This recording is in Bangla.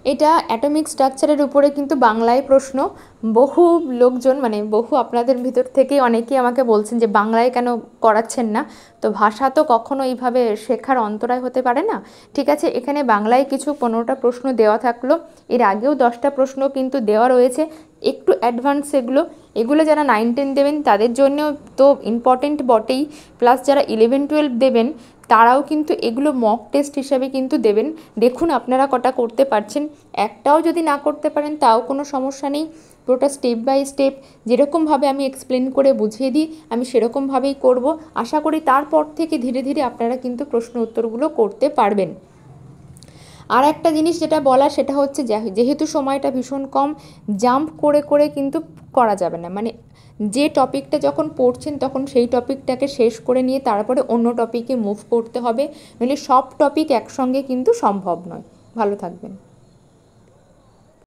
এটা অ্যাটমিক স্ট্রাকচারের উপরে কিন্তু বাংলায় প্রশ্ন। বহু লোকজন মানে বহু আপনাদের ভিতর থেকে অনেকেই আমাকে বলছেন যে বাংলায় কেন করাচ্ছেন না। তো ভাষা তো কখনো এইভাবে শেখার অন্তরায় হতে পারে না। ঠিক আছে, এখানে বাংলায় কিছু 15টা প্রশ্ন দেওয়া থাকলো, এর আগেও 10টা প্রশ্ন কিন্তু দেওয়া রয়েছে, একটু অ্যাডভান্স এগুলো। এগুলো যারা 9-10 দেবেন তাদের জন্যও তো ইম্পর্টেন্ট বটেই, প্লাস যারা 11-12 দেবেন তারাও কিন্তু এগুলো মক টেস্ট হিসাবে কিন্তু দেবেন। দেখুন আপনারা কটা করতে পারছেন, একটাও যদি না করতে পারেন তাও কোনো সমস্যা নেই। পুরোটা স্টেপ বাই স্টেপ যেরকমভাবে আমি এক্সপ্লেন করে বুঝিয়ে দিই আমি সেরকমভাবেই করব। আশা করি তারপর থেকে ধীরে ধীরে আপনারা কিন্তু প্রশ্ন উত্তরগুলো করতে পারবেন। আর একটা জিনিস যেটা বলা সেটা হচ্ছে যেহেতু সময়টা ভীষণ কম, জাম্প করে করে কিন্তু করা যাবে না। মানে যে টপিকটা যখন পড়ছেন তখন সেই টপিকটাকে শেষ করে নিয়ে তারপরে অন্য টপিকে মুভ করতে হবে, নইলে সব টপিক একসঙ্গে কিন্তু সম্ভব নয়। ভালো থাকবেন।